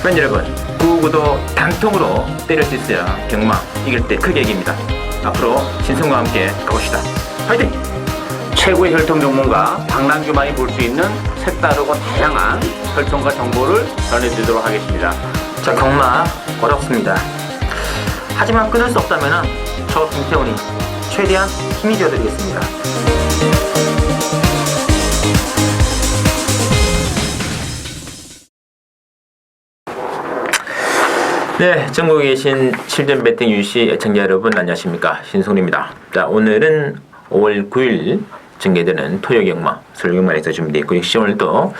팬 여러분, 999도 단통으로 때릴 수 있어야 경마 이길 때 크게 이깁니다. 앞으로 신성과 함께 가봅시다. 화이팅! 최고의 혈통 전문가 박남규만이 볼 수 있는 색다르고 다양한 혈통과 정보를 전해드리도록 하겠습니다. 자, 경마 어렵습니다. 하지만 끊을 수 없다면 저 김태훈이 최대한 힘이 되어드리겠습니다. 네, 전국에 계신 실전 배팅 유시 애청자 여러분 안녕하십니까, 신송입니다. 자, 오늘은 5월 9일 전개되는 토요경마, 설경마에서 준비되어 있고, 역시 오늘도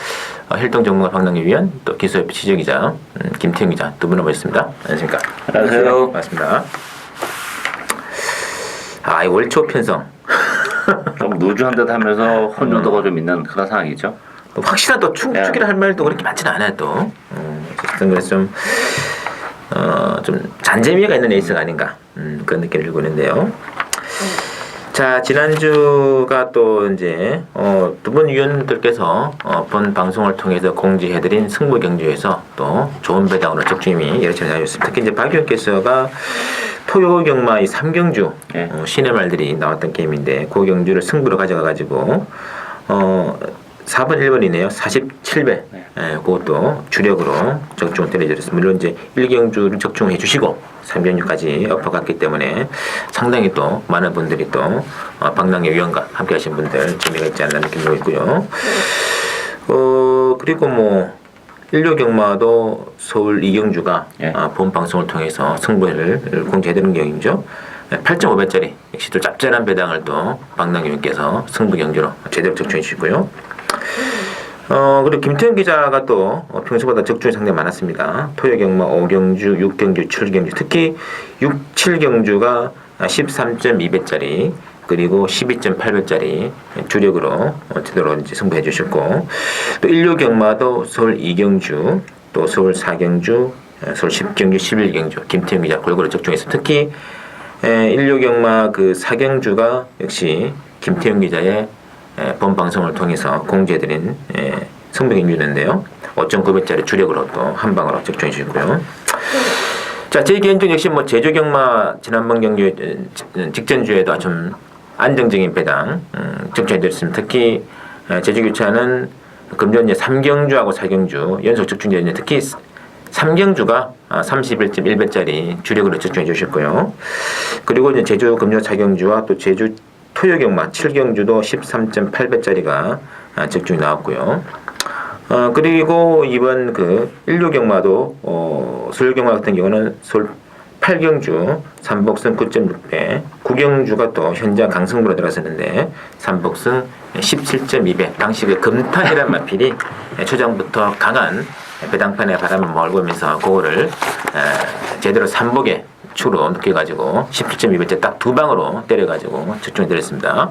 혈통 전문가 박남규 위원, 또 기소협회 취재기자 김태형 기자 두 분을 모셨습니다. 안녕하십니까? 안녕하세요. 반갑습니다. 아, 이 월초 편성. 좀 누주한 듯 하면서 혼돈도가 좀 있는 그런 상황이죠. 확실한 또 축이라 할 말도 그렇게 많지는 않아요, 또. 그래서 좀 잔재미가 있는 레이스가 아닌가, 그런 느낌을 들고 있는데요. 자, 지난주가 또 이제 두 분 위원들께서 본 방송을 통해서 공지해드린 승부 경주에서 또 좋은 배당으로 적중이 여러 차례 나왔습니다. 특히 이제 박 위원께서가 토요 경마 이 3경주 신의 말들이 나왔던 게임인데, 그 경주를 승부로 가져가가지고 4번 1번이네요. 47배. 그것도 주력으로 적중을 때려주셨습니다. 물론 이제 1경주를 적중해 주시고 3경주까지 엎어갔기 때문에 상당히 또 많은 분들이 또 박남규 위원과 함께 하신 분들 재미가 있지 않나 느끼고 있고요. 그리고 뭐 일요경마도 서울 2경주가 본 방송을 통해서 승부를 공지해드리는 경우이죠. 8.5배짜리 역시 또 짭짤한 배당을 또 박남규 위원께서 승부 경주로 제대로 적중해 주시고요. 그리고 김태형 기자가 또 평소보다 적중이 상당히 많았습니다. 토요경마 5경주, 6경주, 7경주, 특히 6, 7경주가 13.2배짜리 그리고 12.8배짜리 주력으로 제대로 이제 승부해 주셨고, 또 일요경마도 서울 2경주, 또 서울 4경주, 서울 10경주, 11경주 김태형 기자 골고루 적중해서 특히 일요경마 그 4경주가 역시 김태형 기자의 본 방송을 통해서 공지해드린 승부경주였는데요. 5.9배짜리 주력으로 또 한 방으로 적중해 주셨고요. 자, 제 개인적으로 역시 뭐 제주경마 지난번 경주 직전주에도 좀 안정적인 배당 적중해드렸습니다. 특히 제주교차는 금전 이제 3경주하고 4경주 연속 적중되었는데, 특히 3경주가 31.1배짜리 주력으로 적중해 주셨고요. 그리고 이제 제주 금전 4경주와 또 제주 토요경마 7경주도 13.8배짜리가 적중이 나왔고요. 그리고 이번 그 일요경마도 서울경마 같은 경우는 서울 8경주 삼복승 9.6배, 9경주가 또 현장 강승부로 들어갔었는데 삼복승 17.2배. 당시 그 금탄이란 마필이 초장부터 강한 배당판에 바람을 몰고 오면서 그거를 제대로 삼복에 축으로 느껴가지고 17.2배째 딱 두 방으로 때려가지고 적중이 드렸습니다.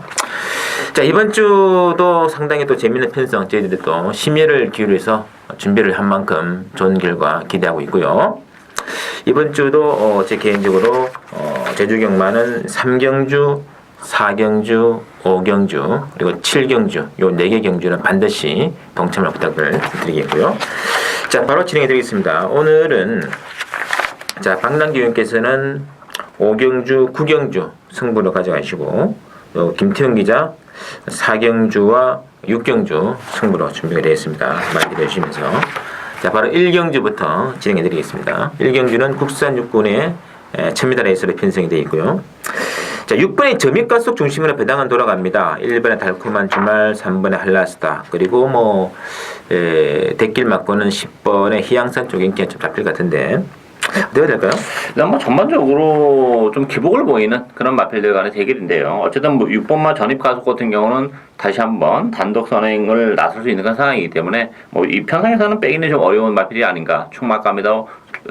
자, 이번 주도 상당히 또 재밌는 편성 저희들이 또 심혈을 기울여서 준비를 한 만큼 좋은 결과 기대하고 있고요. 이번 주도 제 개인적으로 제주경마는 3경주, 4경주, 5경주 그리고 7경주 요 4개 경주는 반드시 동참을 부탁을 드리겠고요. 자, 바로 진행해 드리겠습니다. 오늘은 자, 박남규 의원께서는 5경주, 9경주 승부로 가져가시고, 또 김태형 기자 4경주와 6경주 승부로 준비가 되어 있습니다. 많이 기대해주시면서, 자, 바로 1경주부터 진행해 드리겠습니다. 1경주는 국산 육군의 1000m 레이스로 편성이 되어 있고요. 자, 6번의 점입가속 중심으로 배당은 돌아갑니다. 1번의 달콤한 주말, 3번의 한라스타, 그리고 뭐 대길 맞고는 10번의 희양산 쪽 인기가 좀 잡힐 것 같은데 어떻게 될까요? 일단 뭐 전반적으로 좀 기복을 보이는 그런 마필들 간의 대결인데요. 어쨌든 뭐 6번마 전입 가속 같은 경우는 다시 한번 단독 선행을 나설 수 있는 그런 상황이기 때문에 뭐 이 편성에서는 빼기는 좀 어려운 마필이 아닌가, 충막감이다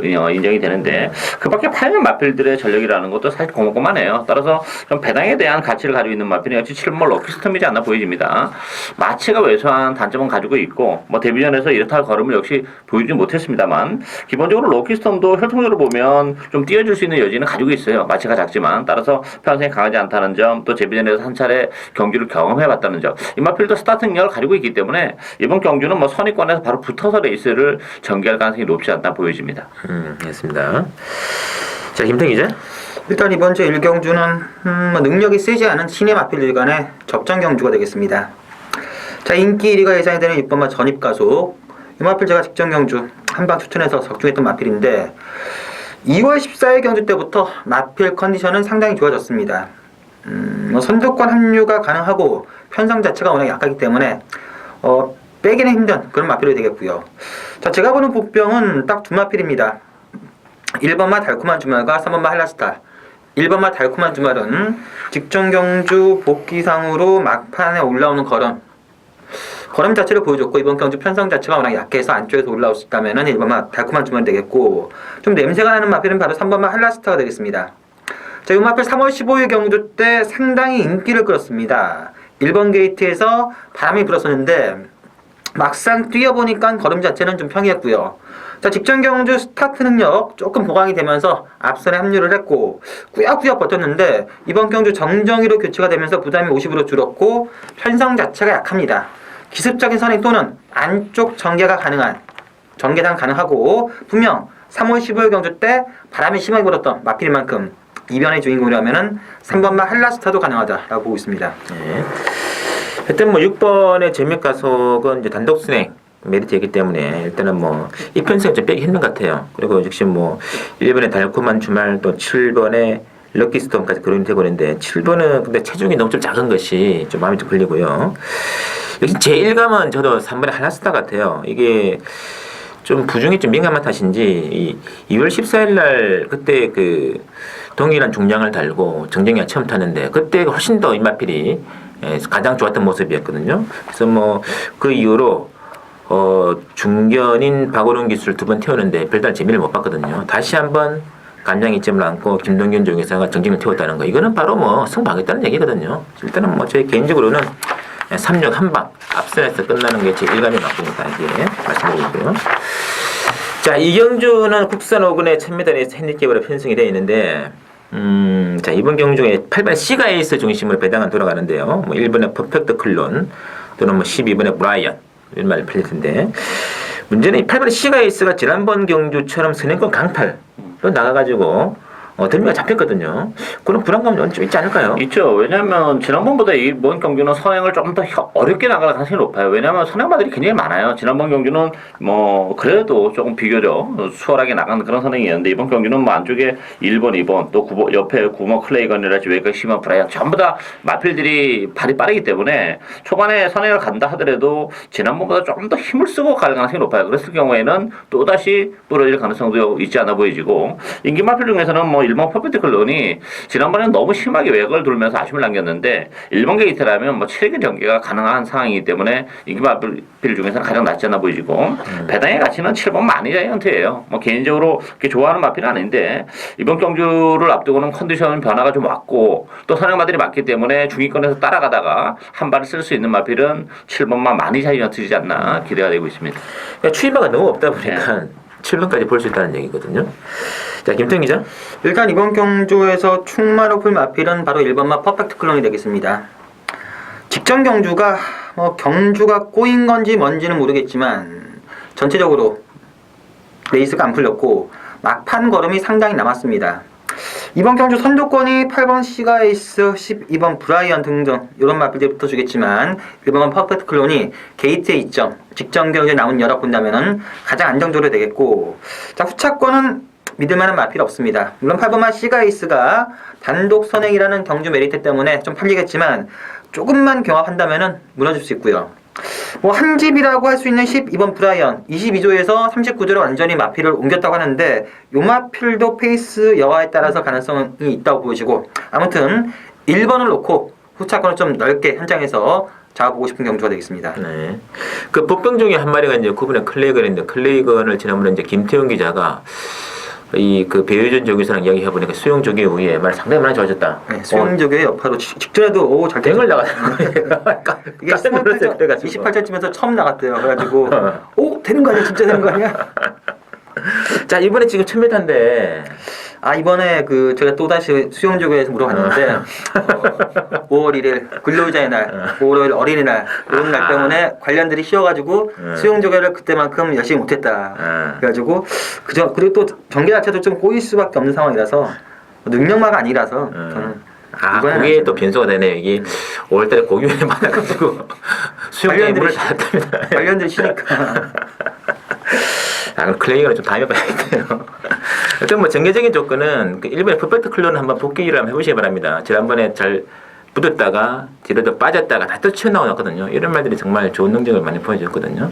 인정이 되는데, 그 밖에 파이는 마필들의 전력이라는 것도 사실 고만고만해요. 따라서 좀 배당에 대한 가치를 가지고 있는 마필이 역시 7번 럭키스톰이지 않나 보여집니다. 마치가 왜소한 단점은 가지고 있고, 뭐 데뷔전에서 이렇다 할 걸음을 역시 보여주지 못했습니다만, 기본적으로 럭키스톰도 혈통 통으로 보면 좀 뛰어줄 수 있는 여지는 가지고 있어요. 마치가 작지만 따라서 편성이 강하지 않다는 점, 또 제비전에서 한 차례 경기를 경험해봤다는 점, 임마필도 스타트 능력을 가지고 있기 때문에 이번 경주는 뭐 선의권에서 바로 붙어서 레이스를 전개할 가능성이 높지 않다 보여집니다. 알겠습니다. 자, 김태 기자. 일단 이번 주 1경주는 능력이 세지 않은 신의 마필들 간의 접전 경주가 되겠습니다. 자, 인기 1위가 예상이 되는 6번마 전입가속. 이 마필 제가 직전 경주 한방 추천해서 적중했던 마필인데 2월 14일 경주 때부터 마필 컨디션은 상당히 좋아졌습니다. 선두권 합류가 가능하고 편성 자체가 워낙 약하기 때문에 빼기는 힘든 그런 마필이 되겠고요. 자, 제가 보는 복병은 딱 두 마필입니다. 1번마 달콤한 주말과 3번마 한라스타. 1번마 달콤한 주말은 직전 경주 복귀상으로 막판에 올라오는 걸음 자체를 보여줬고 이번 경주 편성 자체가 워낙 약해서 안쪽에서 올라올 수 있다면 1번마 달콤한 주말 되겠고 좀 냄새가 나는 마필은 바로 3번마 한라스타가 되겠습니다. 자, 이 마필 3월 15일 경주 때 상당히 인기를 끌었습니다. 1번 게이트에서 바람이 불었었는데 막상 뛰어보니까 걸음 자체는 좀 평이했고요. 자, 직전 경주 스타트 능력 조금 보강이 되면서 앞선에 합류를 했고 꾸역꾸역 버텼는데 이번 경주 정정위로 교체가 되면서 부담이 50으로 줄었고 편성 자체가 약합니다. 기습적인 선행 또는 안쪽 전개가 가능하고 분명 3월 15일 경주 때 바람이 심하게 불었던 마필 만큼 이변의 주인공이라면은 3번마 한라스타도 가능하다라고 보고 있습니다. 네. 일단 뭐 6번의 제맥가속은 이제 단독 순행 메리트이기 때문에 일단은 뭐 이 편성이 좀 빼기 힘든 것 같아요. 그리고 역시 뭐 1번의 달콤한 주말 또 7번의 럭키스톰까지 거론이 되고 있는데 7번은 근데 체중이 너무 좀 작은 것이 좀 마음이 좀 걸리고요. 역시 제 1감은 저도 3번의 한라스타 같아요. 이게 좀 부중이 좀 민감한 탓인지 2월 14일 날 그때 그 동일한 중량을 달고 정정이가 처음 탔는데 그때 훨씬 더 임마필이 가장 좋았던 모습이었거든요. 그래서 뭐 그 이후로 중견인 박오른 기술 2번 태우는데 별다른 재미를 못 봤거든요. 다시 한번 간장 이점을 안고 김동균 조경사가 정직을 태웠다는 거 이거는 바로 뭐 승부하겠다는 얘기거든요. 일단은 뭐 제 개인적으로는 3력 한방 앞선에서 끝나는 게 제 일감이 맞습니다. 이게 말씀드리고요. 자, 이경주는 국산 5군의 1000m에서 핸디캡으로 편성이 되어 있는데 자, 이번 경주에 8번 시가에이스 중심으로 배당은 돌아가는데요. 뭐 1번의 퍼펙트 클론 또는 뭐 12번의 브라이언 이런 말을 팔릴 텐데 문제는 이 8번의 시가에이스가 지난번 경주처럼 선행권 강탈로 나가가지고 들미가 잡혔거든요. 그런 불안감이 좀 있지 않을까요? 있죠. 왜냐하면 지난번보다 이번 경주는 선행을 조금 더 어렵게 나갈 가능성이 높아요. 왜냐하면 선행마들이 굉장히 많아요. 지난번 경주는 뭐 그래도 조금 비교적 수월하게 나간 그런 선행이었는데 이번 경주는 뭐 안쪽에 1번, 2번 또 옆에 구머 클레이건이라든지 외곽 시먼 브라이언 전부 다 마필들이 발이 빠르기 때문에 초반에 선행을 간다 하더라도 지난번보다 조금 더 힘을 쓰고 갈 가능성이 높아요. 그랬을 경우에는 또다시 부러질 가능성도 있지 않아 보이지고 인기 마필 중에서는 뭐 일본 퍼펙트 클론이 지난번에는 너무 심하게 외곽을 돌면서 아쉬움을 남겼는데 일본 게이트라면 뭐 7개 전개가 가능한 상황이기 때문에 인기 마필 중에서는 가장 낫지 않아 보이지고 배당의 가치는 7번 마니 자이언트예요. 뭐 개인적으로 그렇게 좋아하는 마필은 아닌데 이번 경주를 앞두고는 컨디션 변화가 좀 왔고 또 선행마들이 많기 때문에 중위권에서 따라가다가 한 발을 쓸 수 있는 마필은 7번만 마니 자이언트이지 않나 기대가 되고 있습니다. 그러니까 추임바가 너무 없다 보니까 7번까지 볼 수 있다는 얘기거든요. 자, 김태형 기자. 일단 이번 경주에서 충마로풀 마필은 바로 1번마 퍼펙트 클론이 되겠습니다. 직전 경주가 경주가 꼬인 건지 뭔지는 모르겠지만 전체적으로 레이스가 안 풀렸고 막판 걸음이 상당히 남았습니다. 이번 경주 선두권이 8번 시가에이스, 12번 브라이언 등등 이런 마필들부터 주겠지만 1번은 퍼펙트 클론이 게이트의 2점 직전 경주에 나온 여러 본다면은 가장 안정적으로 되겠고 자, 후차권은 믿을만한 마필 없습니다. 물론 8번만 시가에이스가 단독 선행이라는 경주 메리트 때문에 좀 팔리겠지만 조금만 경합한다면은 무너질 수 있고요. 뭐 한 집이라고 할 수 있는 12번 브라이언 22조에서 39조로 완전히 마필을 옮겼다고 하는데 요 마필도 페이스 여하에 따라서 가능성이 있다고 보여지고 아무튼 1번을 놓고 후차권을 좀 넓게 현장에서 잡아보고 싶은 경주가 되겠습니다. 네. 그 복병 중에 한 마리가 이제 9번의 클레이건인데 클레이건을 지난번에 이제 김태형 기자가 그 배효준 조교사랑 이야기해 보니까 수용 조교 후에 말 상당히 많이 좋아졌다. 네, 수용 조교의 여파로 직전에도 잘 댕을 나가는 거예요. 이게 28절쯤에서 처음 나갔대요. 그래가지고 오 되는 거 아니야? 진짜 되는 거 아니야? 자, 자 이번에 지금 1000m인데 이번에 그 제가 또 다시 수영조교에서 물어봤는데 5월 1일 근로자의 날, 5월 5일 어린이날 이런 날 때문에 관련들이 쉬어가지고 수영조교를 그때만큼 열심히 못했다. 그래가지고 그리고 또 경기 자체도 좀 꼬일 수밖에 없는 상황이라서 능력마가 아니라서 저는 이번에는 그게 또 변수가 되네요. 이게 5월달에 고기에 받아가지고 수영장에 물을 닫았답니다. 관련들이 쉬니까. 그럼 클레이어를 좀 다음에 봐야겠네요. 일단 뭐 전개적인 조건은 그 일본의 퍼펙트 클로는 한번 복귀를 한번 해보시기 바랍니다. 지난번에 잘 붙었다가 뒤로 빠졌다가 다 또 튀어나왔거든요. 이런 말들이 정말 좋은 능력을 많이 보여줬거든요.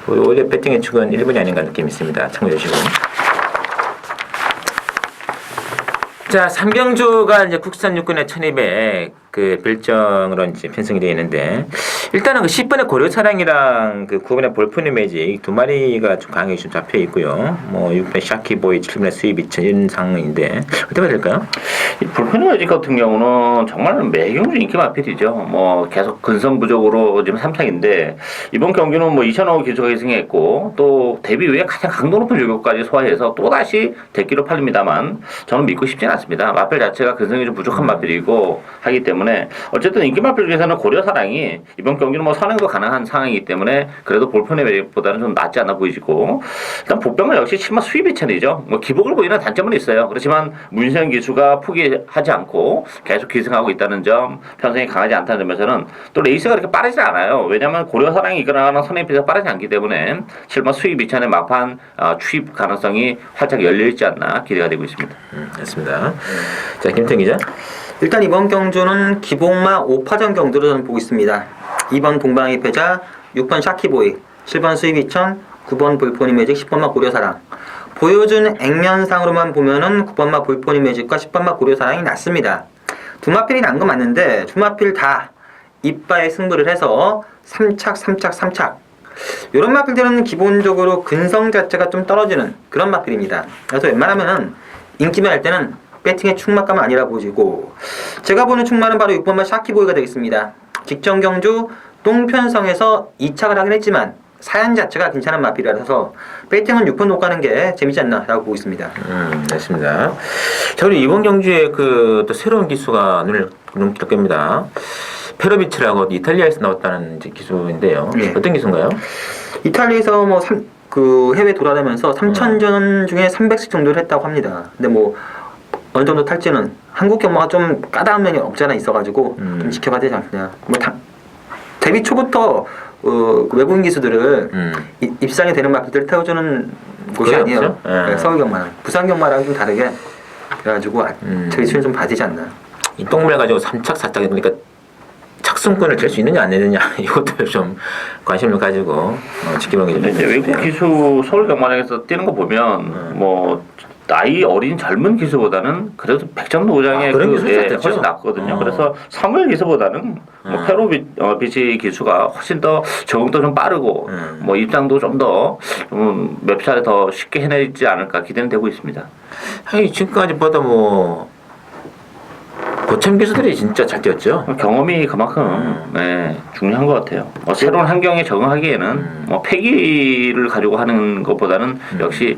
오히려 배팅의 축은 일본이 아닌가 느낌이 있습니다. 참고해 주시고. 자, 삼경주가 이제 국산 육군의 1200 그 별정으로 이제 편성이 되어 있는데 일단은 그 10번의 고려사랑이랑 그 9번의 볼프니 매직 두 마리가 좀 강하게 좀 잡혀 있고요. 뭐 6번의 샤키보이, 7번의 수입이천 이런 상황인데 어떻게 해야 될까요? 이 볼펜 매직 같은 경우는 정말 매경주 인기 마필이죠. 뭐 계속 근성 부족으로 지금 3차인데 이번 경기는 뭐 2005 기수가 희생했고 또 데뷔 후에 가장 강도 높은 유격까지 소화해서 또 다시 대기로 팔립니다만 저는 믿고 싶지는 않습니다. 마필 자체가 근성이 좀 부족한 마필이고 하기 때문에 어쨌든 인기 마필 중에서는 고려사랑이 이번 경기는 뭐 선행도 가능한 상황이기 때문에 그래도 볼펜의 매력보다는 좀 낫지 않아 보이지고 일단 복병은 역시 7마 수입이천이죠. 뭐 기복을 보이는 단점은 있어요. 그렇지만 문세영 기수가 포기하지 않고 계속 기승하고 있다는 점, 편성이 강하지 않다는 점에서는 또 레이스가 그렇게 빠르지 않아요. 왜냐하면 고려사랑이 이거나 선행에 비해서 빠르지 않기 때문에 7마 수입 이천의 막판 추입 가능성이 활짝 열려있지 않나 기대가 되고 있습니다. 맞습니다. 자, 김태 기자. 일단 이번 경주는 기복마 5파전 경주로 저는 보고 있습니다. 2번 동방의 패자, 6번 샤키보이, 7번 수입이천, 9번 볼포니 매직, 10번마 고려사랑. 보여준 액면상으로만 보면은 9번마 볼포니 매직과 10번마 고려사랑이 낫습니다. 두 마필이 난 거 맞는데 두 마필 다 이빠에 승부를 해서 3착 이런 마필들은 기본적으로 근성 자체가 좀 떨어지는 그런 마필입니다. 그래서 웬만하면은 인기만 할 때는 배팅의 충마감은 아니라 보시고 제가 보는 충마는 바로 6번마 샤키보이가 되겠습니다. 직전 경주 똥편성에서 2착을 하긴 했지만 사연 자체가 괜찮은 마필이라서 배팅은 6번 못 가는 게 재밌지 않나 라고 보고 있습니다. 맞습니다. 자, 우리 이번 경주에 그 또 새로운 기수가 눈을 뜰 겁니다. 페로비치라고 이탈리아에서 나왔다는 이제 기수인데요. 네. 어떤 기수인가요? 이탈리아에서 뭐 그 해외 돌아다니면서 3,000전 중에 300씩 정도를 했다고 합니다. 근데 뭐 어느 정도 탈지는 한국 경마가 좀 까다로운 면이 없지 않아 있어가지고 좀 지켜봐야 되지 않겠냐. 뭐 데뷔 초부터 외국인 기수들을 입상이 되는 마필들을 태워주는 곳이 아니에요. 네, 서울 경마는 부산 경마랑 좀 다르게 그래가지고 저희 수는 좀 봐야 되지 않나. 이 똥물 가지고 3착 4착 그러니까 착승권을 잴 수 있느냐 안 되느냐 이것도 좀 관심을 가지고 지켜보는 게 이제 외국 기수 서울 경마장에서 뛰는 거 보면 뭐 나이 어린 젊은 기수보다는 그래도 백점 노장의 그런 기수가 훨씬 낫거든요. 그래서 사무엘 기수보다는 뭐 페로비치 기수가 훨씬 더 적응도 좀 빠르고 뭐 입장도 좀 더 몇 차례 더 쉽게 해내지 않을까 기대는 되고 있습니다. 아니 지금까지 보다 뭐 고참 기수들이 진짜 잘 뛰었죠. 경험이 그만큼 중요한 것 같아요. 새로운 환경에 적응하기에는 뭐 패기를 가지고 하는 것보다는 역시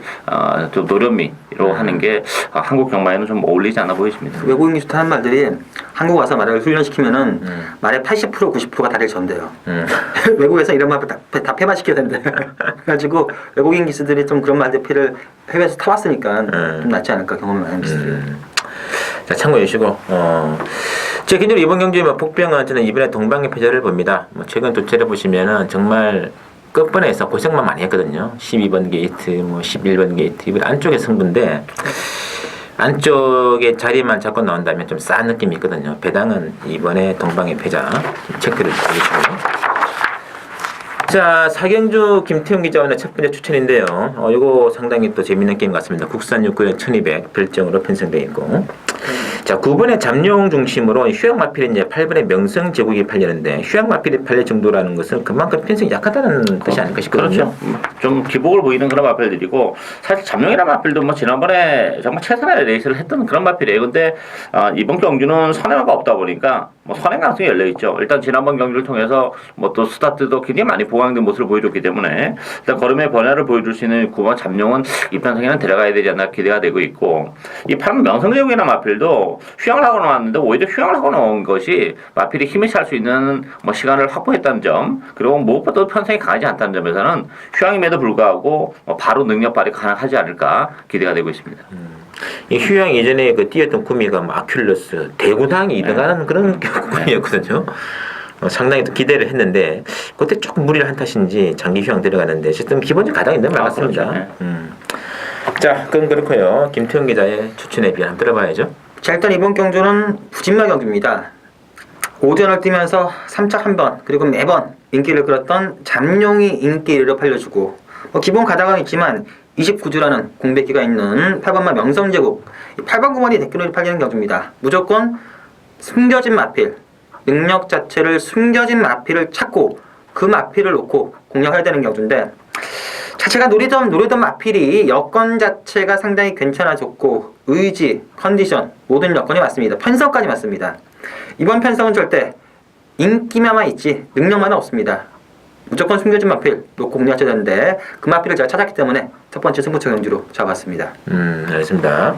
좀 노련미로 하는 게 한국 경마에는 좀 어울리지 않아 보이십니다. 외국인 기수 하는 말들이 한국 와서 말을 훈련시키면은 말의 80% 90%가 다리를 전대요. 외국에서 이런 말 다 폐마시켜야 된대. 그래가지고 외국인 기수들이 좀 그런 말들 피를 해외에서 타왔으니까 좀 낫지 않을까 경험이 많은 기수들. 자, 참고해 주시고 제 개인적으로 이번 경주에 복병은 저는 이번에 동방의 패자를 봅니다. 뭐 최근 도체를 보시면은 정말 끝번에서 고생만 많이 했거든요. 12번 게이트, 뭐 11번 게이트 이번 안쪽에 승부인데 안쪽에 자리만 잡고 나온다면 좀 싼 느낌이 있거든요. 배당은 이번에 동방의 패자 체크를 해주시고. 자, 사경주 김태훈 기자 오늘 첫 번째 추천인데요. 이거 상당히 또 재밌는 게임 같습니다. 국산 육구의 1200 별정으로 편성되어 있고. 자, 9번의 잠룡 중심으로 휴양 마필이 이제 8번의 명성 제국이 팔리는데 휴양 마필이 팔릴 정도라는 것은 그만큼 편성이 약하다는 뜻이 아닐까 싶거든요. 그렇죠. 좀 기복을 보이는 그런 마필들이고 사실 잠룡이라는 마필도 뭐 지난번에 정말 최선의 레이스를 했던 그런 마필이에요. 근데 이번 경주는 선행화가 없다 보니까 뭐 선행 가능성이 열려 있죠. 일단 지난번 경주를 통해서 뭐 또 스타트도 굉장히 많이 보강된 모습을 보여줬기 때문에 일단 걸음의 변화를 보여줄 수 있는 9번 잠룡은 이 편성에는 들어가야 되지 않나 기대가 되고 있고 이 8번 명성제국이라는 마필도 휴양을 하고 나왔는데 오히려 휴양을 하고 나온 것이 마필이 힘이 찰 수 있는 뭐 시간을 확보했다는 점 그리고 무엇보다도 편성이 강하지 않다는 점에서는 휴양임에도 불구하고 바로 능력 발휘 가능하지 않을까 기대가 되고 있습니다. 이 휴양 예전에 그 뛰었던 구미가 뭐 아큘러스 대구당이 2등하는 그런 구미였거든요. 상당히 또 기대를 했는데 그때 조금 무리를 한 탓인지 장기 휴양 들어가는데 지금 기본적인 가닥이 너무 많았습니다. 그렇죠. 자, 그건 그렇고요. 김태형 기자의 추천에 비해 한번 들어봐야죠. 자, 일단 이번 경주는 부진마 경주입니다. 오전을 뛰면서 3차 한 번, 그리고 매번 인기를 끌었던 잠룡이 인기를 팔려주고 기본 가닥은 있지만 29주라는 공백기가 있는 8번마 명성제국 8번 구원이 대표로 팔리는 경주입니다. 무조건 숨겨진 마필, 능력 자체를 숨겨진 마필을 찾고 그 마필을 놓고 공략해야 되는 경주인데 자체가 노리던 마필이 여건 자체가 상당히 괜찮아졌고 의지, 컨디션 모든 여건이 맞습니다. 편성까지 맞습니다. 이번 편성은 절대 인기만만 있지 능력만은 없습니다. 무조건 숨겨진 마필 놓고 공략해야 되는데 그 마필을 제가 찾았기 때문에 첫 번째 승부처 경주로 잡았습니다. 알겠습니다.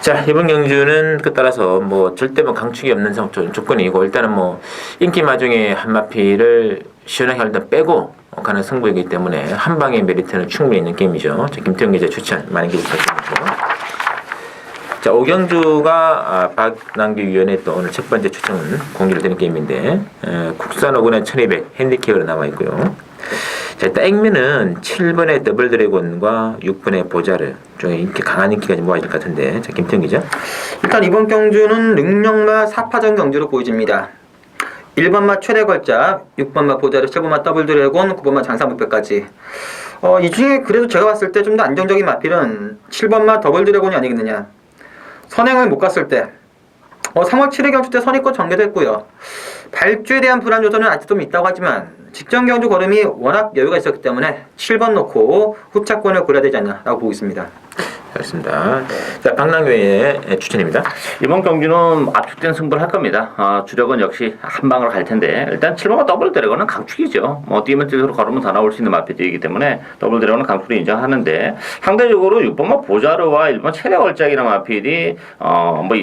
자, 이번 경주는 그 따라서 뭐 절대 뭐 강축이 없는 조건이고 일단은 뭐 인기 마중에 한 마필을 시원하게 일단 빼고 가는 승부이기 때문에 한 방의 메리트는 충분히 있는 게임이죠. 자, 김태형 기자 추천 많은 기대 부탁드립니다. 자, 오경주가 박남규 위원의 또 오늘 첫 번째 추천은 공개를 드린 게임인데 국산 5군의 1200 핸디캡으로 나와 있고요. 자, 일단 액면은 7번의 더블 드래곤과 6번의 보자르 중에 인기 강한 인기가 좀 모아질 것 같은데 자, 김태형 기자. 일단 이번 경주는 능력마 4파전 경주로 보여집니다. 1번마 최대 걸작, 6번마 보자르, 7번마 더블 드래곤, 9번마 장사무패까지. 이 중에 그래도 제가 봤을 때 좀 더 안정적인 마필은 7번마 더블 드래곤이 아니겠느냐. 선행을 못 갔을 때 3월 7일 경주 때 선입권 전개됐고요. 발주에 대한 불안 요소는 아직도 좀 있다고 하지만 직전 경주 걸음이 워낙 여유가 있었기 때문에 7번 놓고 후차권을 고려해야 되지 않나라고 보고 있습니다. 그렇습니다. 자, 박남규의 추천입니다. 이번 경주는 압축된 승부를 할 겁니다. 주력은 역시 한 방으로 갈 텐데 일단 7번과 더블 드래곤은 강축이죠. 뛰면 뛸수록 걸으면 더 나올 수 있는 마필이기 때문에 더블 드래곤은 강축을 인정하는데 상대적으로 6번과 보자르와 1번 최대 걸작이라는 마필이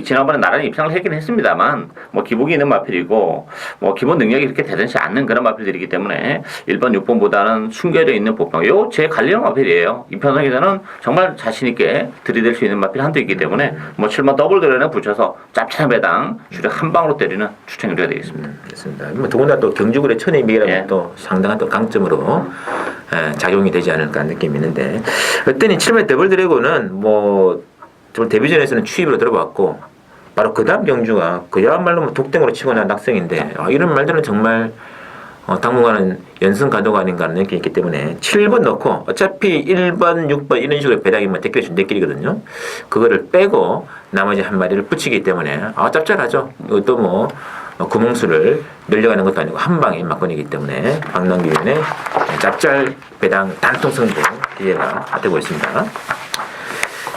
지난번에 나란히 입상을 했긴 했습니다만 기복이 있는 마필이고 기본 능력이 그렇게 대단치 않는 그런 마필들이기 때문에 1번, 6번보다는 숨겨져 있는 복병 제 관리형 마필이에요. 이 편성에서는 정말 자신 있게 들이댈 수 있는 마필 한도 있기 때문에 7번 더블 드래곤에 붙여서 짭짤한 배당 주력 한 방으로 때리는 추천 드려야 되겠습니다. 그렇습니다. 더군다나 또 경주굴의 천의미라는 또 상당한 또 강점으로 작용이 되지 않을까 하는 느낌이 있는데 어떠니 7번 더블 드래곤은 좀 데뷔전에서는 추입으로 들어봤고 바로 그 다음 경주가 그야말로 독등으로 치고 난 낙성인데 이런 말들은 정말 당분간은 연승 가도가 아닌가 하는 느낌이 있기 때문에 7번 넣고 어차피 1번, 6번 이런 식으로 배당이면 대결 준대끼리거든요. 그거를 빼고 나머지 한 마리를 붙이기 때문에 짭짤하죠. 이것도 구멍수를 늘려가는 것도 아니고 한 방에 막건이기 때문에 박남규 위원의 짭짤 배당 단통 승부 기회가 되고 있습니다.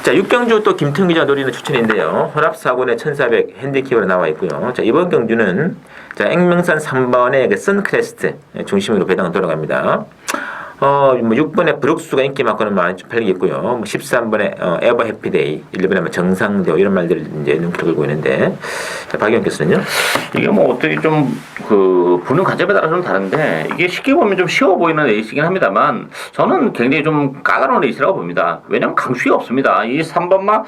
자, 6경주 또 김태형 기자 노리는 추천인데요. 혼합사군의 1400 핸디캡으로 나와 있고요. 자, 이번 경주는 액명산 3번의 선크레스트 중심으로 배당은 돌아갑니다. 6번에 브룩스가 인기 많고는 많이 팔리겠고요. 13번에 에버 해피데이, 1번에 정상대오 이런 말들을 이제 눈길을 끌고 있는데, 자, 박 의원께서는요? 이게 어떻게 보는 관점에 따라 좀 다른데, 이게 쉽게 보면 좀 쉬워 보이는 레이스이긴 합니다만, 저는 굉장히 좀 까다로운 레이스라고 봅니다. 왜냐면 강수가 없습니다. 이 3번마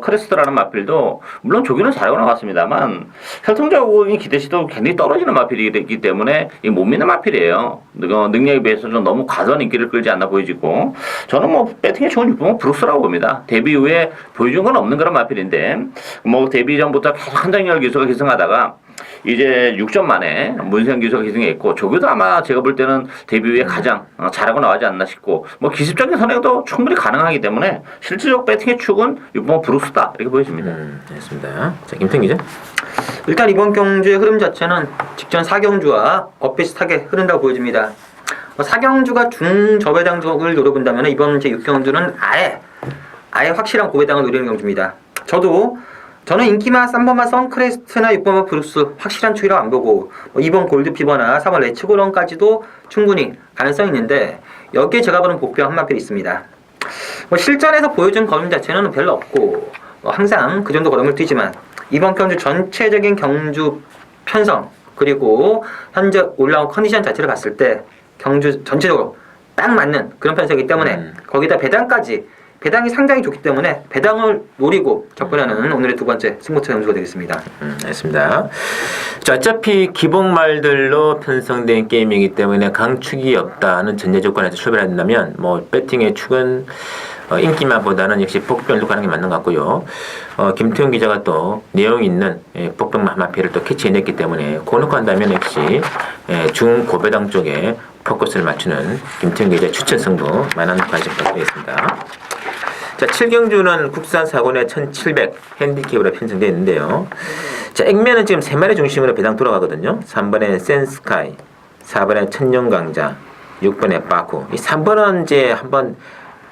크레스트라는 마필도, 물론 조기는 잘하고 나갔습니다만, 혈통적인 기대치도 굉장히 떨어지는 마필이기 때문에, 못 믿는 마필이에요. 능력에 비해서 좀 너무 과도한 인기를 끌지 않나 보여지고 저는 배팅에 좋은 6번은 브룩스라고 봅니다. 데뷔 후에 보여준 건 없는 그런 마필인데 데뷔 전부터 계속 한정열 기수가 기승하다가 이제 6점 만에 문세영 기수가 기승했고 조교도 아마 제가 볼 때는 데뷔 후에 가장 잘하고 나가지 않나 싶고 뭐 기습적인 선행도 충분히 가능하기 때문에 실질적 배팅의 축은 6번 브룩스다 이렇게 보여집니다. 알겠습니다. 자, 김태형 기자. 일단 이번 경주의 흐름 자체는 직전 4경주와 엇비슷하게 흐른다고 보여집니다. 4경주가 중저배당적을 노려본다면 이번 제6경주는 아예 확실한 고배당을 노리는 경주입니다. 저는 인기마 3번마 선크레스트나 6번마 브루스 확실한 추이라고 안 보고 2번 골드피버나 4번 레츠고런까지도 충분히 가능성이 있는데 여기에 제가 보는 복병 한 마필이 있습니다. 실전에서 보여준 걸음 자체는 별로 없고 항상 그 정도 걸음을 뛰지만 이번 경주 전체적인 경주 편성 그리고 현재 올라온 컨디션 자체를 봤을 때 경주 전체적으로 딱 맞는 그런 편성이기 때문에 거기다 배당이 상당히 좋기 때문에 배당을 노리고 접근하는 오늘의 두 번째 승부처 경주가 되겠습니다. 알겠습니다. 자, 어차피 기본말들로 편성된 게임이기 때문에 강축이 없다는 전제 조건에서 출발한다면 뭐 배팅의 축은 인기마보다는 역시 복병을 가는 게 맞는 것 같고요. 김태훈 기자가 또 내용 있는 복병 마피를 또 캐치해냈기 때문에 고놓고 한다면 역시 중고배당 쪽에 포커스를 맞추는 김태훈 기자 추천 승부 많은 관심 부탁드리겠습니다. 자, 7경주는 국산 사고내 1700 핸디캡으로 편성되어 있는데요. 자, 액면은 지금 3마리 중심으로 배당 돌아가거든요. 3번에 센스카이, 4번에 천년강자, 6번에 바쿠. 이 3번은 이제 한번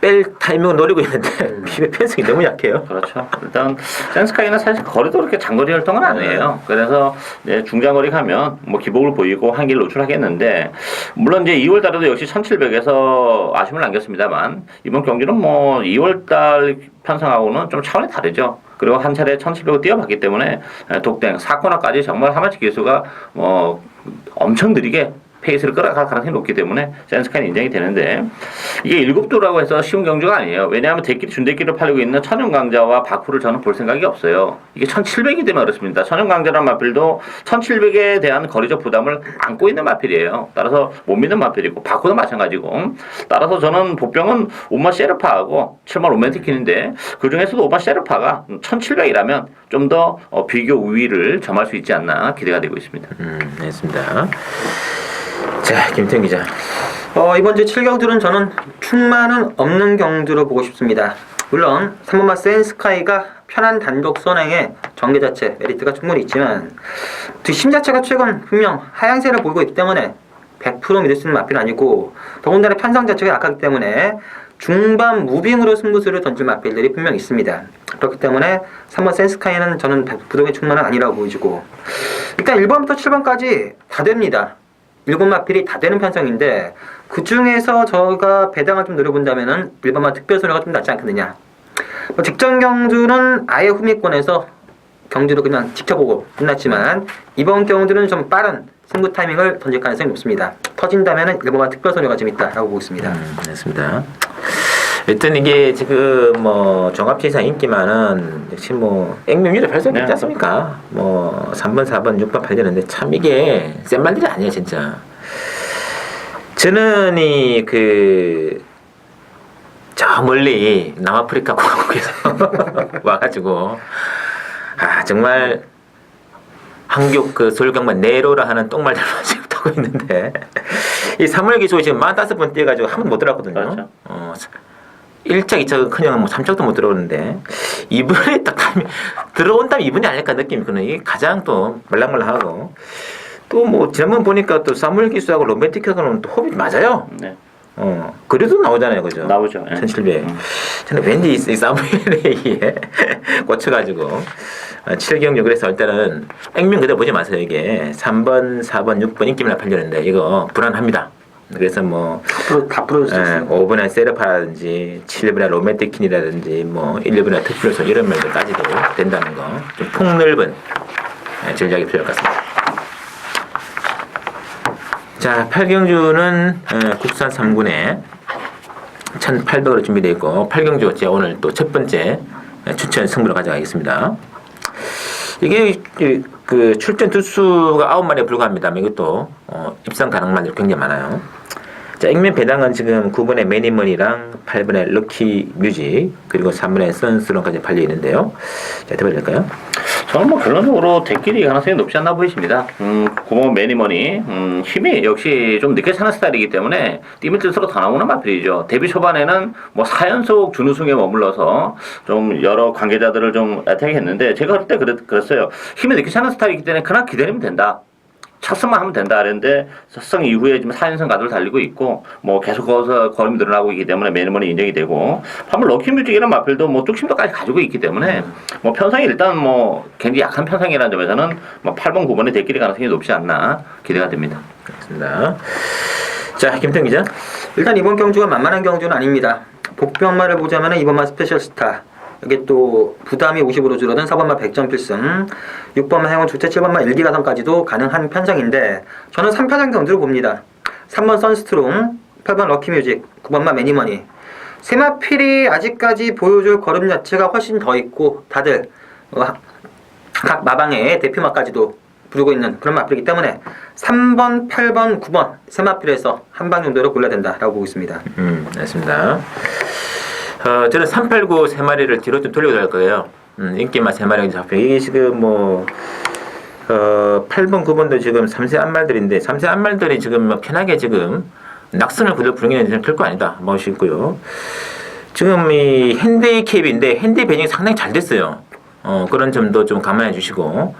뺄 타이밍을 노리고 있는데 비벼 편성이 너무 약해요. 그렇죠. 일단 센스카이는 사실 거리도 그렇게 장거리 활동은 아니에요. 그래서 이제 중장거리 가면 뭐 기복을 보이고 한계를 노출하겠는데 물론 이제 2월달에도 역시 1700에서 아쉬움을 남겼습니다만 이번 경기는 뭐 2월달 편성하고는 좀 차원이 다르죠. 그리고 한 차례 1700을 뛰어봤기 때문에 독댕 4코너까지 정말 하마치 기수가 엄청 느리게 페이스를 끌어갈 가능성이 높기 때문에 센스카이는 인정이 되는데 이게 7도라고 해서 쉬운 경주가 아니에요. 왜냐하면 준대끼를 팔리고 있는 천연강자와 바쿠를 저는 볼 생각이 없어요. 이게 1700이 되면 어렵습니다. 천연강자란 마필도 1700에 대한 거리적 부담을 안고 있는 마필이에요. 따라서 못 믿는 마필이고 바쿠도 마찬가지고 따라서 저는 복병은 5번 셰르파하고 7번 로맨티킨인데 그 중에서도 5번 셰르파가 1700이라면 좀 더 비교 우위를 점할 수 있지 않나 기대가 되고 있습니다. 알겠습니다. 자, 김태형 기자. 이번 주 7경주는 저는 충만은 없는 경주로 보고 싶습니다. 물론 3번마 센스카이가 편한 단독 선행에 전개 자체 메리트가 충분히 있지만 뒷심 자체가 최근 분명 하향세를 보이고 있기 때문에 100% 믿을 수 있는 마필은 아니고 더군다나 편성 자체가 약하기 때문에 중반 무빙으로 승부수를 던질 마필들이 분명 있습니다. 그렇기 때문에 3번 센스카이는 저는 부동의 충만은 아니라고 보여지고 일단 1번부터 7번까지 다 됩니다. 7마필이 다 되는 편성인데 그 중에서 저가 배당을 좀 노려본다면은 1번만 특별소리가 좀 낫지 않겠느냐. 직전 경주는 아예 후미권에서 경주를 그냥 지켜보고 끝났지만 이번 경주는 좀 빠른 승부 타이밍을 던질 가능성이 높습니다. 터진다면은 1번만 특별소리가 좀 있다라고 보고 있습니다. 알겠습니다. 일단 이게 지금 뭐 종합지상 인기만은 역시 뭐 액면유를 발전이 있지 않습니까? 뭐 3번, 4번, 6번 팔리는데 참 이게 센 말들이 아니에요, 진짜. 저는 저 멀리 남아프리카 공화국에서 와가지고 정말 한국 서울경만 네로라 하는 똥말들만 지금 타고 있는데 이 3월 기수 지금 45번 뛰어가지고 한 번도 못 들어갔거든요. 그렇죠. 1차, 2차 그냥 뭐 3차도 못 들어오는데 이번에 딱 들어온다면 이번이 아닐까 느낌이 드는 이게 가장 또 말랑말랑하고 또 뭐 지난번 보니까 또 사무엘 기수하고 로맨틱하고는 또 호흡이 맞아요. 네. 그래도 나오잖아요, 그죠? 나오죠. 1700. 저는 왠지 이 사무엘에 의해 꽂혀가지고 7경주 그래서 일단은 액면 그대로 보지 마세요. 이게 3번, 4번, 6번 인기만 팔렸는데 이거 불안합니다. 그래서 뭐 다 풀어주세요. 5번에 세르파라든지 7번에 로맨틱킨이라든지 뭐 1번에 특별소 이런 말들까지도 된다는 거 좀 폭넓은 전략이 필요할 것 같습니다. 자, 8경주는 국산 3군에 1800으로 준비되어 있고 8경주 제가 오늘 또 첫 번째 추천 승부를 가져가겠습니다. 이게 그 출전 두수가 9마리에 불과합니다만 이것도 입상 가능만들 굉장히 많아요. 자, 액면 배당은 지금 9번의 매니머니랑 8번의 럭키 뮤직 그리고 3번의 선스론까지 팔려 있는데요. 자, 대박일까요? 저는 뭐 결론적으로 대끼리 가능성이 높지 않나 보이십니다. 구몬 매니머니, 힘이 역시 좀 늦게 차는 스타일이기 때문에 뛰면 뛸수록 더 나오는 마필이죠. 데뷔 초반에는 뭐 4연속 준우승에 머물러서 좀 여러 관계자들을 좀 애타게했는데 제가 그때 그랬어요. 힘이 늦게 차는 스타일이기 때문에 그냥 기다리면 된다. 쳤으면 하면 된다 그랬는데 첫승 이후에 지금 4연승 가도를 달리고 있고 뭐 계속 거기서 걸음이 늘어나고 있기 때문에 매니머니 인정이 되고 반면 럭키뮤직이라는 마필도 뭐 뚝심도까지 가지고 있기 때문에 뭐 편성이 일단 뭐 굉장히 약한 편성이라는 점에서는 뭐 8번 9번의 대끼리 가능성이 높지 않나 기대가 됩니다. 그렇습니다. 자, 김태형 기자. 일단 이번 경주가 만만한 경주는 아닙니다. 복병마를 보자면 이번마 스페셜 스타, 여기 또 부담이 50으로 줄어든 4번마 100점 필승, 6번마 행운 주체 7번마 1기 가성까지도 가능한 편성인데 저는 3편성 경주를 봅니다. 3번 선스트롱, 8번 럭키뮤직, 9번마 매니머니. 세마필이 아직까지 보여줄 걸음 자체가 훨씬 더 있고 다들 각 마방의 대표마까지도 부르고 있는 그런 마필이기 때문에 3번, 8번, 9번 세마필에서 한 방 정도로 골라야 된다라고 보고 있습니다. 알겠습니다. 저는 389 세 마리를 뒤로 좀 돌리고 갈 거예요. 인기만 세 마리가 잡혀. 이게 지금 뭐 8번, 9번도 지금 3세 안말들인데 3세 안말들이 지금 뭐 편하게 지금 낙선을 그대로 부르기는 결코 아니다. 멋있고요. 지금 이 핸디캡인데 핸디 배정이 상당히 잘 됐어요. 그런 점도 좀 감안해 주시고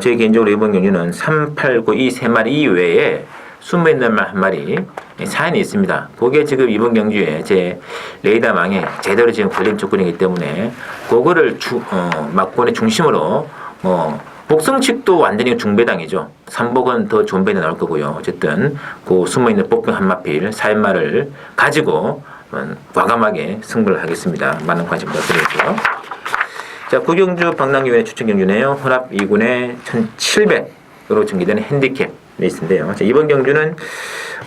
제 개인적으로 이번 경기는 3, 8, 9 이 세 마리 이외에 숨어있는 말 한 마리 사연이 있습니다. 그게 지금 이번 경주에 제 레이더망에 제대로 지금 걸린 조건이기 때문에 그거를 막권의 중심으로 복성측도 완전히 중배당이죠. 삼복은 더 좋은 배당이 나올 거고요. 어쨌든 그 숨어있는 복병 한마필 사연말을 가지고 과감하게 승부를 하겠습니다. 많은 관심 부탁드리고요. 자, 구경주 방랑교회 추천 경주네요. 혼합 2군에 1700으로 전개되는 핸디캡 레이스인데요. 자, 이번 경주는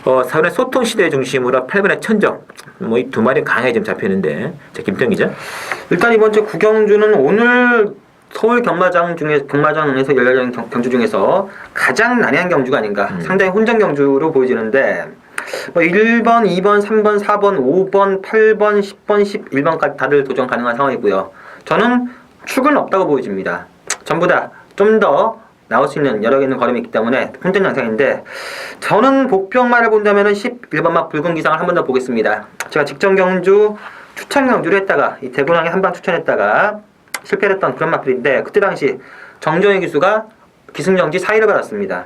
4번의 소통시대 중심으로 8번의 천적 뭐 이 두 마리 강하게 지금 잡히는데 자, 김태형 기자. 일단 이번 주 구경주는 오늘 서울 경마장에서 열려진 경주 중에서 가장 난해한 경주가 아닌가. 상당히 혼전 경주로 보여지는데 뭐 1번, 2번, 3번, 4번, 5번, 8번, 10번, 11번까지 다들 도전 가능한 상황이고요. 저는 축은 없다고 보여집니다. 전부 다 좀 더 나올 수 있는 여러 개 있는 걸음이 있기 때문에 혼전 양상인데 저는 복병마를 본다면 11번마 붉은 기상을 한 번 더 보겠습니다. 제가 직전 경주 추천 경주를 했다가 이 대구랑에 한 방 추천했다가 실패를 했던 그런 마필인데 그때 당시 정정희 기수가 기승정지 4위를 받았습니다.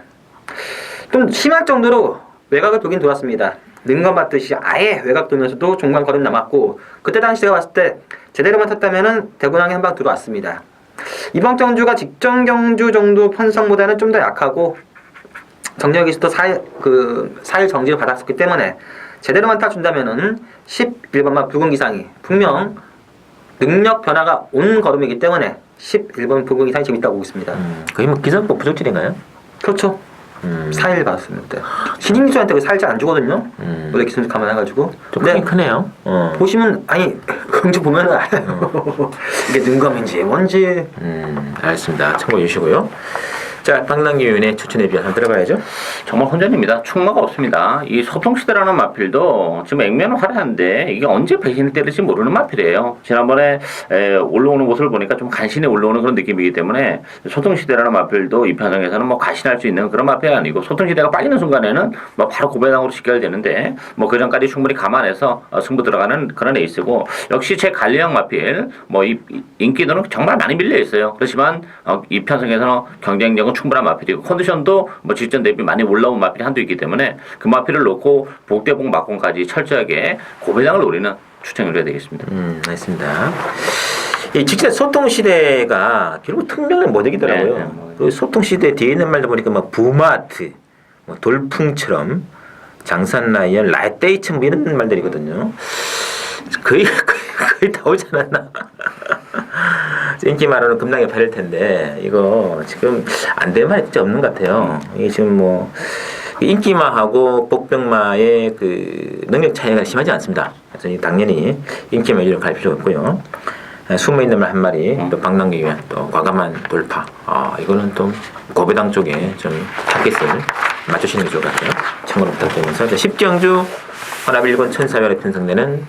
좀 심할 정도로 외곽을 돌긴 돌았습니다. 는 것 맞듯이 아예 외곽 돌면서도 중간 걸음 남았고 그때 당시 제가 봤을 때 제대로만 탔다면은 대구랑에 한 방 들어왔습니다. 이번 경주가 직전 경주 정도 편성보다는 좀 더 약하고 정정희 기수도 4일 정지를 받았었기 때문에 제대로만 타준다면은 11번마 붉은 기상이 분명 능력 변화가 온 걸음이기 때문에 11번 붉은 기상이 재밌다고 보고 있습니다. 거의 뭐 기성법 부족질인가요? 그렇죠. 4일 받았습니다. 신인기수한테 그 살짝 안 주거든요. 원래 기승 감안해가지고. 좀 크긴 크네요. 보시면 아니 경주 보면은 알아요. 이게 능검인지 뭔지. 알겠습니다. 참고해 주시고요. 자, 방랑기위원회 추천에 비한 한번 들어봐야죠. 정말 혼전입니다. 충마가 없습니다. 이 소통시대라는 마필도 지금 액면은 화려한데 이게 언제 배신을 때릴지 모르는 마필이에요. 지난번에 올라오는 모습을 보니까 좀 간신히 올라오는 그런 느낌이기 때문에 소통시대라는 마필도 이 편성에서는 뭐 가신할 수 있는 그런 마필이 아니고 소통시대가 빠지는 순간에는 뭐 바로 고배당으로 직결되는데 뭐 그 전까지 충분히 감안해서 승부 들어가는 그런 에이스고 역시 제 관리형 마필 뭐 이 인기도는 정말 많이 밀려 있어요. 그렇지만 이 편성에서는 경쟁력은 충분한 마필이고 컨디션도 뭐 직전 대비 많이 올라온 마필이 한두 있기 때문에 그 마필을 놓고 복대복 막공까지 철저하게 고배당을 노리는 추천을 해야 되겠습니다. 알겠습니다. 이 직접 소통 시대가 결국 특명을 못 이기더라고요. 네, 그 소통 시대 뒤에 있는 말들 보니까 막 부마트, 뭐 돌풍처럼, 장산 라이언, 라떼이처럼 이런 말들이거든요. 거의 다 오지 않았나? 인기 말로는 급락에 팔릴 텐데 이거 지금 안 될 말이 진짜 없는 것 같아요. 이게 지금 뭐 인기마하고 복병마의 그 능력 차이가 심하지 않습니다. 그래서 당연히 인기마 위주로 갈 필요가 없고요. 숨어 있는 말 한 마리, 또 방랑기 위한 또 과감한 돌파. 이거는 또 고배당 쪽에 좀 타겟을 맞추시는 게 좋을 것 같아요. 참고로 부탁드리면서 10경주 혼합 1군 1400에 편성되는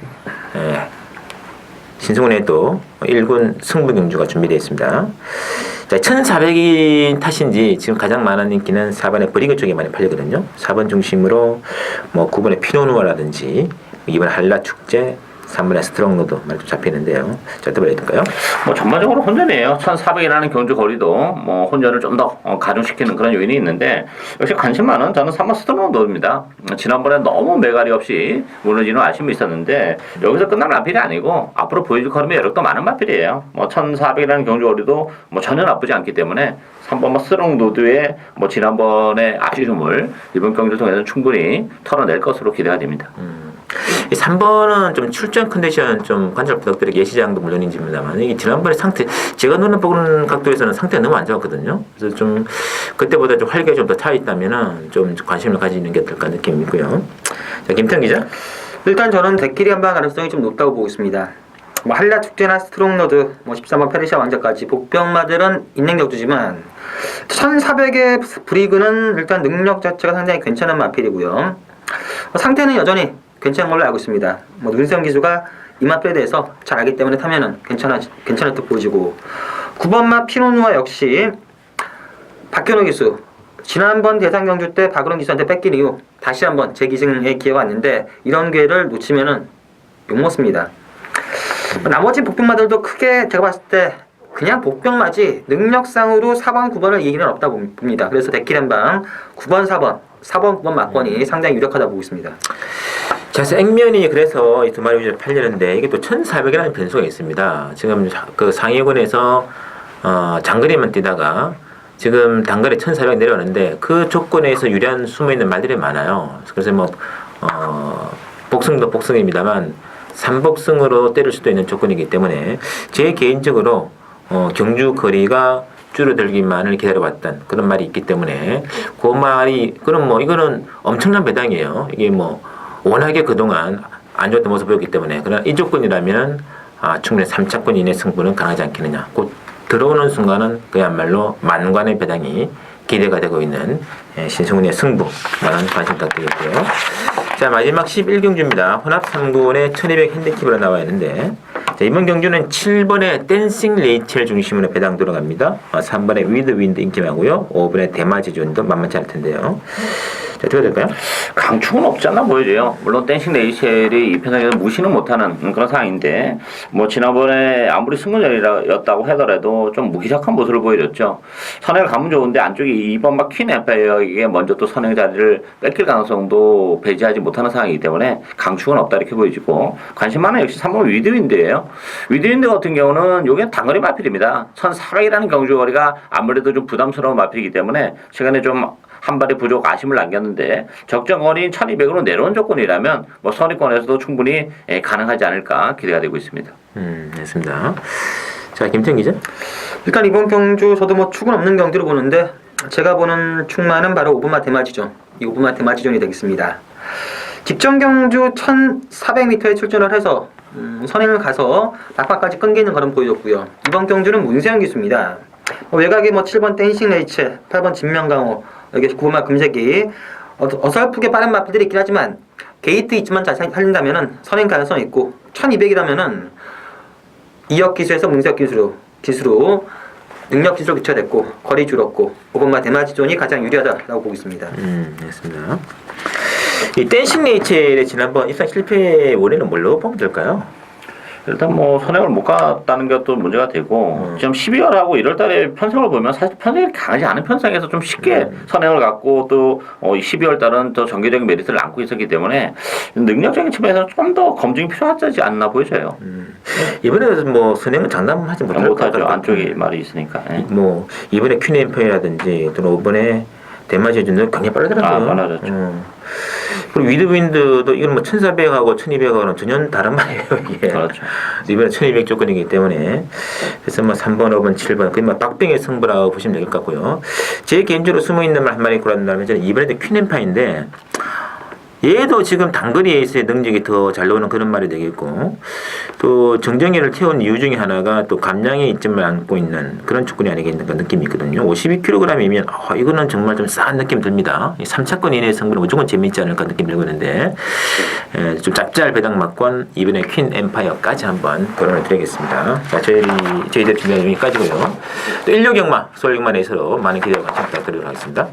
신승훈의 또 1군 승부 경주가 준비되어 있습니다. 자, 1400인 탓인지 지금 가장 많은 인기는 4번의 브리그 쪽에 많이 팔리거든요. 4번 중심으로 뭐 9번의 피노누아라든지 2번 한라 축제, 3번의 스트롱로드 많이 좀 잡히는데요. 자, 또 봐야 될까요? 뭐 전반적으로 혼전이에요. 1,400이라는 경주 거리도 뭐 혼전을 좀 더 가중시키는 그런 요인이 있는데 역시 관심 많은 저는 3번 스트롱로드입니다. 지난번에 너무 매갈이 없이 무너지는 아쉬움이 있었는데 여기서 끝난 마필이 아니고 앞으로 보여줄 걸음이 여력도 많은 마필이에요. 뭐 1,400이라는 경주 거리도 뭐 전혀 나쁘지 않기 때문에 3번 스트롱로드의 뭐 지난번의 아쉬움을 이번 경주를 통해서 충분히 털어낼 것으로 기대가 됩니다. 이 3번은 좀 출전 컨디션 좀 관절 부탁드리게 예시장도 물론인지입니다만 이게 지난번에 상태 제가 보는 각도에서는 상태가 너무 안 좋았거든요. 그래서 좀 그때보다 좀 활기가 좀 더 차 있다면은 좀 관심을 가지는 게 어떨까 느낌이 있고요. 자, 김태형 기자. 일단 저는 대끼리 한방 가능성이 좀 높다고 보고 있습니다. 뭐 한라 축제나 스트롱로드, 뭐 13번 페르시아 왕자까지 복병마들은 있는 격주지만 1400의 브리그는 일단 능력 자체가 상당히 괜찮은 마필이고요. 상태는 여전히 괜찮은 걸로 알고 있습니다. 뭐 눈세형 기수가 이 마필에 대해서 잘 알기 때문에 타면은 괜찮을 듯 보여지고 9번마 피노누아 역시 박현호 기수 지난번 대상 경주 때 박은호 기수한테 뺏긴 이후 다시 한번 재기승의 기회가 왔는데 이런 기회를 놓치면은 욕먹습니다. 나머지 복병마들도 크게 제가 봤을 때 그냥 복병마지 능력상으로 4번, 9번을 이기는 없다 봅니다. 그래서 대끼리 한방 9번, 4번, 9번 막권이 상당히 유력하다 보고 있습니다. 자, 액면이 그래서 이 두 마리 위주로 팔리는데 이게 또 1,400이라는 변수가 있습니다. 지금 그 상위권에서 장거리만 뛰다가 지금 단거리 1,400 내려오는데 그 조건에서 유리한 숨어있는 말들이 많아요. 그래서 뭐 복승도 복승입니다만 3복승으로 때릴 수도 있는 조건이기 때문에 제 개인적으로 경주 거리가 줄어들기만을 기다려봤던 그런 말이 있기 때문에 그 말이 그럼 뭐 이거는 엄청난 배당이에요. 이게 뭐 워낙에 그동안 안 좋았던 모습을 보였기 때문에 그러나 이 조건이라면 충분히 3차권 이내 승부는 가능하지 않겠느냐. 곧 들어오는 순간은 그야말로 만관의 배당이 기대가 되고 있는 신승훈의 승부 많은 관심 부탁드리고요. 자, 마지막 11경주입니다. 혼합 3군의 1200 핸디캡으로 나와 있는데 자, 이번 경주는 7번의 댄싱 레이첼 중심으로 배당 들어갑니다. 3번의 위드 윈드 인기마고요. 5번의 대마지존도 만만치 않을 텐데요. 자, 어떻게 될까요? 강축은 없지 않나 보여져요. 물론 댄싱 레이첼이 이 편에서 무시는 못하는 그런 상황인데 뭐 지난번에 아무리 승부전이었다고 하더라도 좀 무기력한 모습을 보여줬죠. 선행을 가면 좋은데 안쪽에 2번 막 퀸 엠파이어에게 먼저 또 선행 자리를 뺏길 가능성도 배제하지 못하는 상황이기 때문에 강축은 없다 이렇게 보여지고 관심 많은 역시 3번 위드윈드예요. 위드윈드 같은 경우는 여기는 단거리 마필입니다. 1400이라는 경주거리가 아무래도 좀 부담스러운 마필이기 때문에 최근에 좀 한 발의 부족 아쉬움을 남겼는데 적정거리인 1200으로 내려온 조건이라면 뭐 선의권에서도 충분히 가능하지 않을까 기대가 되고 있습니다. 됐습니다. 자, 김태형 기자. 일단 이번 경주 저도 뭐 축은 없는 경주로 보는데 제가 보는 축마는 바로 5번마 대마지존. 이 5번마 대마지존이 되겠습니다. 직전 경주 1400m에 출전을 해서 선행을 가서 막바까지 끊기는 걸음 보여줬고요. 이번 경주는 문세영 기수입니다. 외곽에 뭐 7번 댄싱 레이첼, 8번 진명강호, 여기 9번마 금색이 어설프게 빠른 마필들이 있긴 하지만 게이트 있지만 잘 살린다면은 선행 가능성이 있고 1200이라면은 이역 기수에서 문세혁 기수로 능력 기수로 교체됐고 거리 줄었고 5번마 대마지존이 가장 유리하다라고 보고 있습니다. 됐습니다. 이 댄싱 레이첼의 지난번 입상 실패의 원인은 뭘로 보면 될까요? 일단 뭐 선행을 못 갔다는 것도 문제가 되고 지금 12월하고 1월달에 편성을 보면 사실 편성이 강하지 않은 편성에서 좀 쉽게 선행을 갔고 또 12월달은 또 정기적인 메리트를 안고 있었기 때문에 능력적인 측면에서 좀 더 검증이 필요하지 않나 보여져요. 이번에는 뭐 선행은 장담하지 못하죠. 안쪽에 말이 있으니까. 뭐 이번에 퀸엠퍼이라든지 또는 이번에 대마제주는 굉장히 빠르더라고요. 빨라졌죠. 그리고 위드윈드도 이건 뭐 1400하고 1200하고는 전혀 다른 말이에요. 이게. 그렇죠. 이번에 1200 조건이기 때문에 그래서 뭐 3번, 5번, 7번 거의 뭐 빡병의 승부라고 보시면 될 것 같고요. 제 개인적으로 숨어있는 말 한 마리 고른다면 저는 이번에도 퀸엠파인데 얘도 지금 단거리 에이스의 능력이 더 잘 나오는 그런 말이 되겠고, 또 정정현을 태운 이유 중에 하나가 또 감량의 이점을 안고 있는 그런 축구이 아니겠는가 느낌이 있거든요. 52kg이면 이거는 정말 좀 싸한 느낌 듭니다. 3차권 이내의 승부는 무조건 재밌지 않을까 느낌 들고 있는데, 좀 짭짤 배당 맞건 이번에 퀸 엠파이어까지 한번 거론을 드리겠습니다. 자, 저희들 준비한 여기까지고요. 또 16경마, 서울 경마 레이서로 많은 기대와 관심 부탁드리도록 하겠습니다.